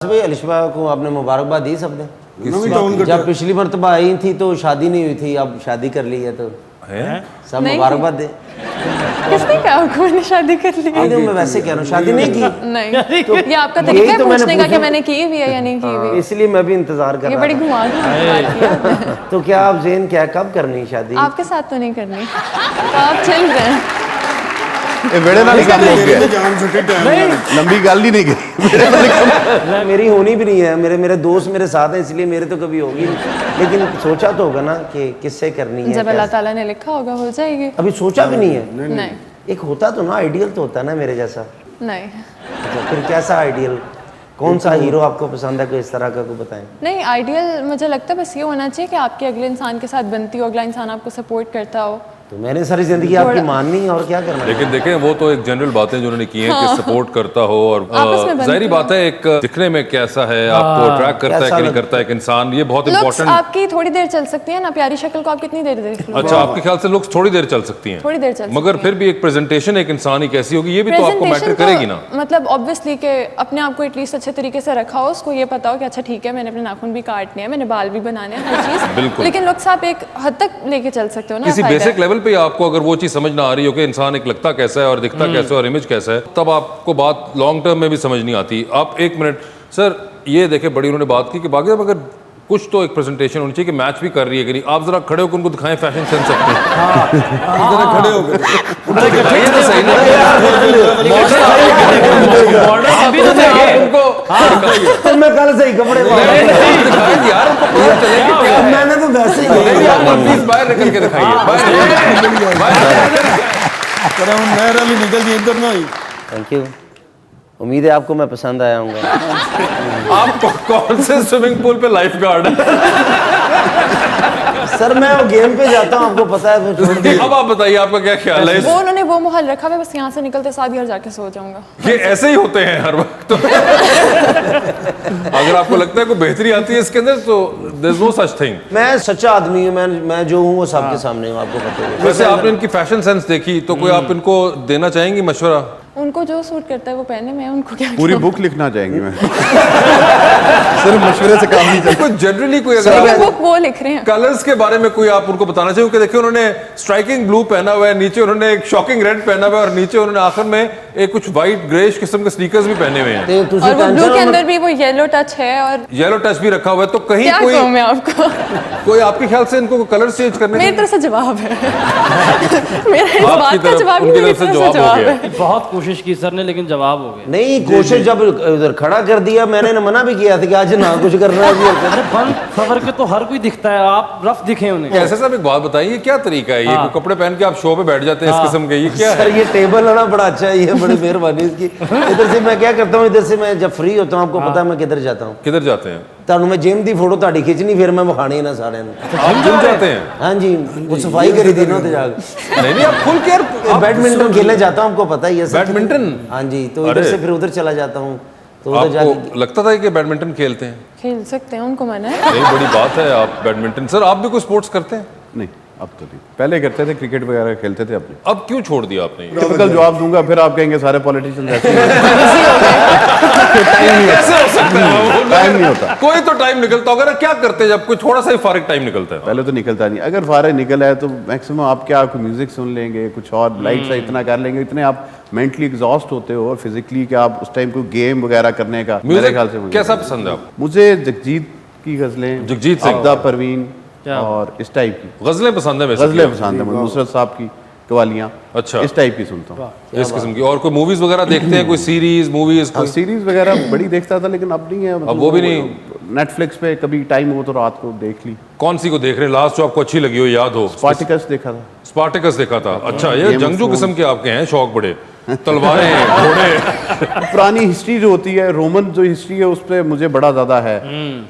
भाई अलिशबा को आपने मुबारकबाद दी सबने? तो जब पिछली मरतबा आई थी तो शादी नहीं हुई थी, अब शादी कर ली है तो सब मुबारकबाद दे। किसने कहा आपको मैंने शादी कर ली? मैं वैसे कह रहा हूँ शादी नहीं की। नहीं तो ये आपका तरीका है पूछने का कि मैंने की हुई है या नहीं की हुई। इसलिए मैं भी इंतजार कर ये रहा बड़ी घुमा था। तो क्या आप ज़ेन क्या कब करनी शादी? आपके साथ तो नहीं करनी, तो आप चल रहे हैं। वेड़े नाल काम हो गया, लंबी गल ही नहीं गई। मेरी होनी भी नहीं है, मेरे दोस्त मेरे साथ हैं इसलिए मेरे तो कभी होगी नहीं, लेकिन सोचा तो होगा ना कि किससे करनी है। जब अल्लाह ताला ने लिखा होगा हो जाएगी। अभी सोचा भी नहीं है। नहीं एक होता तो ना आइडियल तो होता ना मेरे जैसा। नहीं अच्छा, फिर कैसा आइडियल? कौन सा हीरो आपको पसंद है, कोई इस तरह का को बताएं। नहीं आइडियल मुझे लगता है बस ये होना चाहिए कि आपके अगले इंसान के साथ बनती हो, अगला इंसान आपको सपोर्ट करता हो। तो मैंने सारी जिंदगी आपकी माननी है और क्या करना है? लेकिन देखें वो तो एक जनरल बातें जो उन्होंने की हैं कि सपोर्ट करता हो और जाहिर बात है एक दिखने में कैसा है, आपको अट्रैक्ट करता है कि नहीं करता है एक इंसान, ये बहुत लुक्स इंपॉर्टेंट। आपकी थोड़ी देर चल सकती है ना, प्यारी शक्ल को आप कितनी देर देख लो। अच्छा, आपके ख्याल से लुक्स थोड़ी देर चल सकती हैं? थोड़ी देर चल मगर फिर भी एक प्रेजेंटेशन एक इंसान की कैसी होगी ये भी तो आपको मैटर करेगी ना। मतलब ऑब्वियसली कि अपने आप को एटलीस्ट अच्छे तरीके से रखा हो, उसको ये पता हो कि अच्छा ठीक है मैंने अपने नाखून भी काटने हैं, मैंने बाल भी बनाने हैं, हर चीज बिल्कुल। लेकिन लुक्स आप एक हद तक लेके चल सकते हो ना। किसी बेसिक लेवल पे आपको अगर वो चीज समझ ना आ रही हो कि इंसान एक लगता कैसा है और दिखता कैसा है और इमेज कैसा है, तब आपको बात लॉन्ग टर्म में भी समझ नहीं आती। आप एक मिनट सर ये देखें, बड़ी उन्होंने बात की कि बाकी अगर कुछ तो एक प्रेजेंटेशन होनी चाहिए कि मैच भी कर रही है कि नहीं। आप जरा खड़े होकर उनको दिखाएं फैशन सेंस अपने। जरा खड़े होकर दिखाइए तो सही ना तो मैं कल से ही कपड़े दिखाएं यार, उनको पता चले कि क्या है। मैंने तो वैसे ही प्लीज बाहर निकल के दिखाइए, थैंक यू। उम्मीद है आपको मैं पसंद आया हूँ। आप कौन से स्विमिंग पूल पे लाइफ गार्ड है? सर मैं वो गेम पे जाता हूँ, आपको पता है। अब आप बताइए आपका क्या ख्याल है? वो उन्होंने वो महल रखा है, बस यहाँ से निकलते साथ घर जाके सो जाऊंगा। ये ऐसे ही होते हैं हर वक्त। अगर आपको लगता है कोई बेहतरी आती है इसके अंदर तो there is no such thing. मैं सच्चा आदमी हूँ, मैं जो हूँ वो सबके सामने हूँ, आपको पता है। वैसे आपने इनकी फैशन सेंस देखी तो कोई आप इनको देना चाहेंगी मशवरा? उनको जो सूट करता है वो पहने, मैं उनको क्या पूरी बुक लिखना चाहेंगी मैं। सिर्फ मशवरे से काम नहीं चलता। कोई जनरली कोई बुक वो लिख रहे हैं। कलर्स के बारे में कोई आप उनको बताना चाहिए कि देखिए उन्होंने स्ट्राइकिंग ब्लू पहना हुआ है, नीचे उन्होंने एक शॉकिंग रेड पहना हुआ है और नीचे उन्होंने आखिर में एक कुछ व्हाइट ग्रेश किस्म के स्नीकर्स भी पहने हुए हैं और वो ब्लू के अंदर भी वो येलो टच है और येलो टच भी रखा हुआ है। तो कहीं क्या कहूं मैं आपको, कोई आपके ख्याल से इनको कलर चेंज करने मेरी तरफ से जवाब है। मेरा इस बात का जवाब उनकी मेरी तरफ से तरफ से जवाब हो जवाब गया। है। बहुत कोशिश की सर ने लेकिन जवाब हो गया। नहीं कोशिश जब उधर खड़ा कर दिया मैंने मना भी किया था कि आज ना कुछ करना है। अरे बंद खबर के तो हर कोई दिखता है, आप रफ दिखे उन्हें। ऐसे साहब एक बात बताइए, ये क्या तरीका है? ये कोई कपड़े पहन के आप शो पे बैठ जाते हैं इस किस्म के, ये क्या सर है? ये टेबल है ना बड़ा अच्छा है, ये बड़ी मेहरबानी इसकी। इधर से मैं क्या करता हूँ, इधर से मैं जब फ्री होता हूँ आपको पता है मैं किधर जाता हूँ? किधर जाते हैं? ਤੁਹਾਨੂੰ मैं जिम दी फोटो ਤੁਹਾਡੀ खिंचनी फिर मैं ਵਿਖਾਣੀ ना सारे आप जिम जाते हैं? हाँ जी, वो सफाई करी थी ना तो जाकर। नहीं आप खुल के बैडमिंटन खेलने जाता हूँ, आपको पता ही है सर। बैडमिंटन? हाँ जी, तो इधर से फिर उधर चला जाता हूँ तो उधर आपको जाके लगता था कि बैडमिंटन खेलते हैं? खेल सकते हैं, उनको मना है। नहीं बड़ी बात है आप बैडमिंटन। सर आप भी कोई स्पोर्ट्स करते हैं? नहीं अब तो नहीं, पहले करते थे, क्रिकेट वगैरह खेलते थे। अपने अब क्यों छोड़ दिया आपने? टिपिकल जवाब दूंगा फिर आप कहेंगे सारे पॉलिटिशियंस ऐसे कैसे हो सकता है? टाइम नहीं होता। कोई तो टाइम निकलता होगा ना, क्या करते हैं जब कोई थोड़ा सा ही फारिग टाइम निकलता है? पहले तो निकलता नहीं, अगर फारे निकल आए तो मैक्सिमम आप क्या म्यूजिक सुन लेंगे, कुछ और लाइट सा इतना कर लेंगे, इतने आप मेंटली एग्जॉस्ट होते हो और फिजिकली कि आप उस टाइम कोई गेम वगैरह करने का मेरे ख्याल से कैसा पसंद है आपको? मुझे जगजीत की गजलें, जगजीत सिंह, अब्दा परवीन और इस टाइप की गजलें पसंद है? गजलें पसंद है मुझे, नुसरत साहब की कवालियाँ, अच्छा इस टाइप की सुनता हूँ। इस किस्म की। और कोई मूवीज वगैरह देखते हैं? कोई सीरीज मूवीज? हाँ सीरीज वगैरह बड़ी देखता था लेकिन अब नहीं है। अब वो भी नहीं? नेटफ्लिक्स पे कभी टाइम हो तो रात को देख ली। कौन सी को देख रहे हैं लास्ट जो आपको अच्छी लगी हो, याद हो? स्पार्टिकस देखा था। स्पार्टिकस देखा था? अच्छा, ये जंगजू किस्म के आपके हैं शौक बड़े, तलवारें घोड़े। पुरानी हिस्ट्री जो होती है, रोमन जो हिस्ट्री है उस पर मुझे बड़ा ज़्यादा है।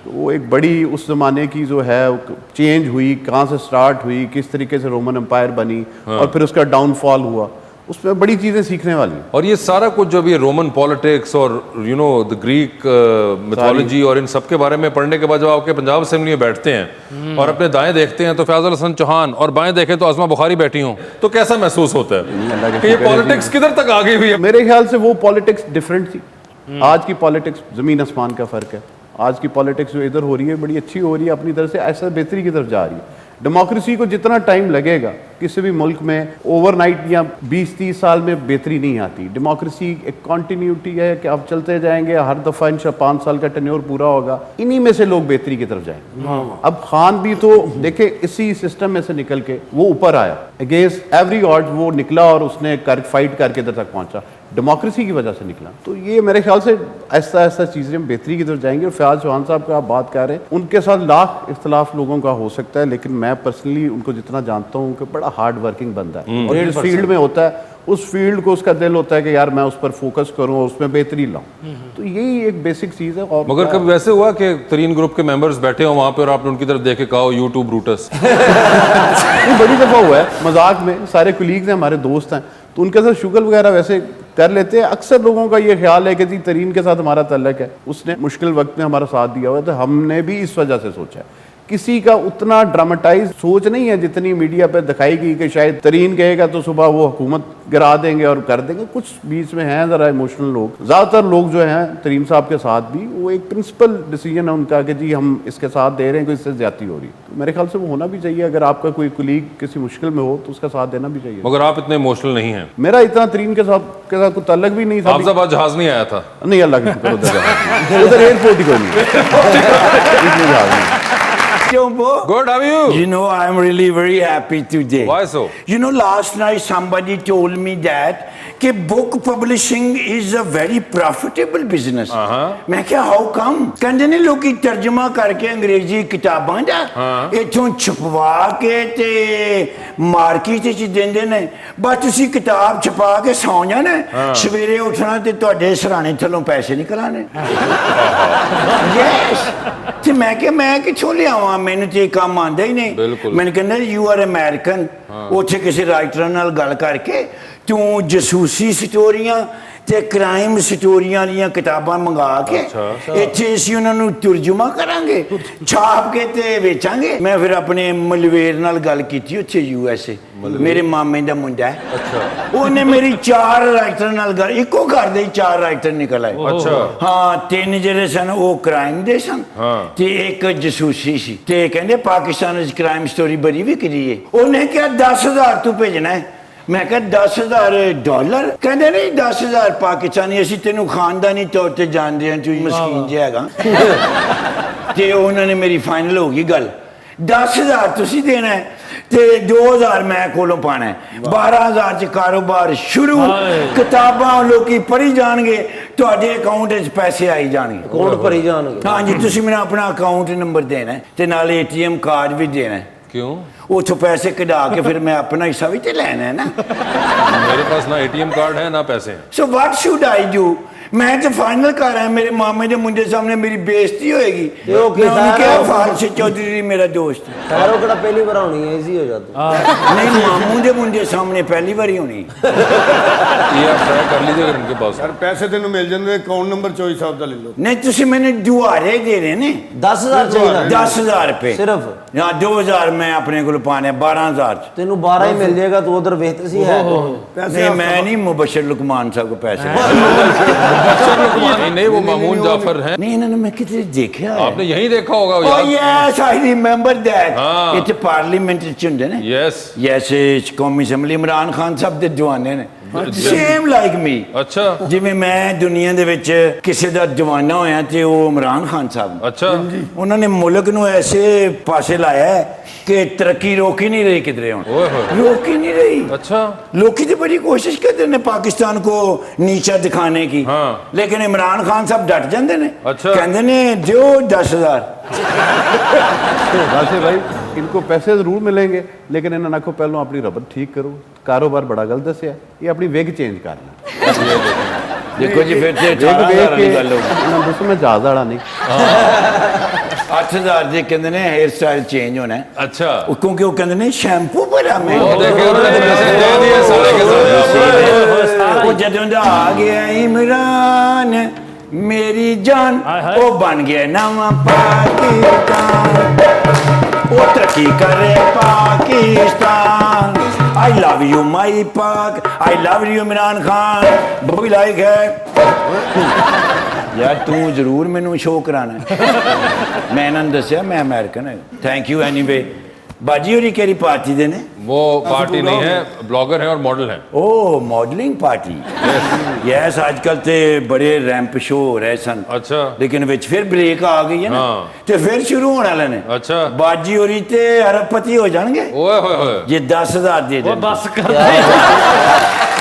तो वो एक बड़ी उस ज़माने की जो है चेंज हुई, कहाँ से स्टार्ट हुई, किस तरीके से रोमन एम्पायर बनी और फिर उसका डाउनफॉल हुआ, उसमें बड़ी चीज़ें सीखने वाली। और ये सारा कुछ जब ये रोमन पॉलिटिक्स और you know the Greek mythology और इन सब के बारे में पढ़ने के बाद जब आपके पंजाब असेंबली में बैठते हैं और अपने दाएं देखते हैं तो फैजल हसन चौहान और बाएं देखें तो आसमा बुखारी बैठी हो, तो कैसा महसूस होता है कि ये पॉलिटिक्स किधर तक आ गई हुई है? मेरे ख्याल से वो पॉलिटिक्स डिफरेंट थी आज की पॉलिटिक्स ज़मीन आसमान का फ़र्क है। आज की पॉलिटिक्स जो इधर हो रही है बड़ी अच्छी हो रही है, अपनी तरफ से ऐसा बेहतरी की तरफ जा रही है। डेमोक्रेसी को जितना टाइम लगेगा किसी भी मुल्क में, ओवरनाइट या 20-30 साल में बेहतरी नहीं आती। डेमोक्रेसी एक कॉन्टीन्यूटी है कि आप चलते जाएंगे, हर दफ़ा इंशा 5 साल का टेन्योर पूरा होगा, इन्हीं में से लोग बेहतरी की तरफ जाएंगे। अब खान भी तो देखे इसी सिस्टम में से निकल के वो ऊपर आया, अगेंस्ट एवरी ऑड वो निकला और उसने फाइट करके इधर तक पहुंचा, डेमोक्रेसी की वजह से निकला। तो ये मेरे ख्याल से ऐसा ऐसा चीज़ें बेहतरी की तरफ जाएंगी। और फयाज चौहान साहब का आप बात कर रहे हैं, उनके साथ लाख इख्तलाफ लोगों का हो सकता है, लेकिन मैं पर्सनली उनको जितना जानता हूँ कि बड़ा हार्ड वर्किंग बंदा है, और जिस फील्ड में होता है उस फील्ड को उसका दिल होता है कि यार मैं उस पर फोकस करूँ और उसमें बेहतरी लाऊं। तो यही एक बेसिक चीज़ है। और मगर कभी वैसे हुआ कि तरीन ग्रुप के मेंबर्स बैठे हो वहां पे और आपने उनकी तरफ देख के कहा यूट्यूब रूटस? बड़ी दफ़ा हुआ है मजाक में, सारे कुलीग्स हैं हमारे, दोस्त हैं, तो उनके साथ शुगल वगैरह वैसे कर लेते हैं। अक्सर लोगों का ये ख्याल है कि जी तरीन के साथ हमारा तल्लक है, उसने मुश्किल वक्त में हमारा साथ दिया हुआ है, तो हमने भी इस वजह से सोचा है। किसी का उतना ड्रामेटाइज सोच नहीं है जितनी मीडिया पे दिखाएगी कि शायद तरीन कहेगा तो सुबह वो हुकूमत गिरा देंगे और कर देंगे। कुछ बीच में हैं ज़रा इमोशनल लोग, ज़्यादातर लोग जो हैं तरीन साहब के साथ भी वो एक प्रिंसिपल डिसीजन है उनका कि जी हम इसके साथ दे रहे हैं, कोई इससे ज्यादती हो रही है। तो मेरे ख्याल से वो होना भी चाहिए। अगर आपका कोई कुलीग किसी मुश्किल में हो तो उसका साथ देना भी चाहिए। मगर आप इतने इमोशनल नहीं हैं। मेरा इतना तरीन के साथ कोई ताल्लुक भी नहीं था। आपका पास जहाज नहीं आया था? नहीं, अल्लाह की शुक्र, उधर एयरपोर्ट ही कोई नहीं। इसलिए जहाज नहीं। Good, how are you? You know, I'm really very happy today. Why so? You know, last night somebody told me that book publishing is a very profitable business. मैं क्या, how come? कहते ने लोग तर्जमा करके अंग्रेजी किताबां दा इथों छपवा के ते मार्केट च देंदे ने, बस तुसी किताब छपा के सौ जाना, सवेरे उठना ते तुहाडे सराणे थल्लों पैसे निकलाने। Yes. ते मैं क्या, मैं किथों लियावां, मैनू ते काम आंदा ही नहीं। मैंने कहना यू आर अमेरिकन, उत्थे किसी राइटर नाल गल करके तू जसूसी स्टोरियां ते क्राइम स्टोरियां दियां किताबां मंगा के इत्थे असीं उन्हां नूं तर्जुमा करांगे, छाप के ते वेचांगे। मैं फिर अपने मलवेर नाल गल कीती उत्थे USA, मेरे मामे दा मुंडा है, उन्हें मेरी 4 राइटर नाल गल, इको घर दे 4 राइटर निकल आए। हाँ, 3 जेह्ड़े सन वो क्राइम दे सन ते एक जसूसी सी, ते कहंदे पाकिस्तान च क्राइम स्टोरी बड़ी विकदी है। उन्हें क्या 10,000 तू भेजना है? मैं कहा $10,000? कहते नहीं 10,000 पाकिस्तानी, असी तेनू खानदानी तौर पर जानते हैं, तू मस्कीन जे हैगा। ते उन्होंने मेरी फाइनल हो गई गल, 10,000 तुसी देना है ते 2,000 मैं कोलों पाना है, 12,000 च कारोबार शुरू, किताबां लोग पढ़ी जाएंगे, तुहाडे अकाउंट च पैसे आई जाएंगे, अकाउंट भरी जाएंगे। हाँ जी, तुसी मैंने अपना अकाउंट नंबर देना है ते नाल ATM कार्ड भी देना है। क्यों? उतो पैसे कढ़ा के फिर मैं अपना हिस्सा भी तो लेना है ना। मेरे पास ना ATM कार्ड है ना पैसे हैं। So what should I do? मैं तो फाइनल कर रहा है, मेरे मामे के मुंडे सामने मेरी बेइज्जती होएगी। क्या फारश चौधरी मेरा दोस्त पहली बार होनी है, इजी हो जाता। नहीं, मामू के मुंडे सामने पहली बार ही होनी। ये आप ट्राई कर लीजिए अगर इनके पास। यार पैसे तेनू मिल जाते, अकाउंट नंबर चोई साहब का ले लो। नहीं, तुसी मैंने दुआरे दे रहे ने 10,000 चाहिए, 10,000 रुपए सिर्फ। हाँ, 2,000 मैं अपने को पाने, 12,000 तेनू 12 ही मिल जाएगा, तो उधर बेहतर सी है। नहीं, मैं नहीं मुबशर लुकमान साहब को पैसे। नहीं, वो मामून जाफर हैं। नहीं, इन्होंने मैं कितने देखा है। आपने यहीं देखा होगा Oh yes, I remember that. हाँ। इत्थे पार्लियामेंट च हुंदे ने। यस कौमी असैंबली इमरान खान साहब दे जवाने ने। Same like me. अच्छा। जिवें मैं दुनिया दे विच किसी दा जवाना होया ते वो इमरान खान साहब। अच्छा। उन्होंने मुल्क नूं ऐसे पासे लाया है कि तरक्की रोक ही नहीं रही किधरे हुण। रोक ही नहीं रही। अच्छा। लोग तो बड़ी कोशिश करते हैं पाकिस्तान को नीचा दिखाने की, हाँ। लेकिन इमरान खान साहब डट जाते हैं। अच्छा। कहते ने दो 10,000। वैसे भाई इनको पैसे जरूर मिलेंगे, लेकिन इन्होंने आखो पहलों अपनी रबत ठीक करो, कारोबार बड़ा गलत दसिया, ये अपनी विग चेंज कर लें। देखो जी, फिर से 18,000 की गल होगी। दसो मैं जहाज वाला नहीं। 8,000 जे कहते ने हेयर स्टाइल चेंज होना है। अच्छा। क्योंकि वो कहते ने शैम्पू भरा मैं वो जदों दा आ गया इमरान मेरी जान, वो बन गया नवा पाकिस्तान, वो तरक्की करे Pakistan. I I love you my Pak, I love you Imran Khan, Bobby like है। यार तू जरूर मैनू शो कराना है। मैं इन्होंने दसिया मैं अमेरिकन है। Thank you anyway. बाजी होरी केरी पार्टी दे ने? वो पार्टी नहीं है, ब्लॉगर है और मॉडल है। ओ मॉडलिंग पार्टी। यस आजकल ते बड़े रैंप शो हो रहे सन। अच्छा। लेकिन विच फिर ब्रेक आ गई है ना, हाँ। ते फिर शुरू होने वाले ने। अच्छा। बाजी होरी ते अरबपति हो जाएंगे ओए होए होए। जे 10,000 दे वो देन। बस कर दे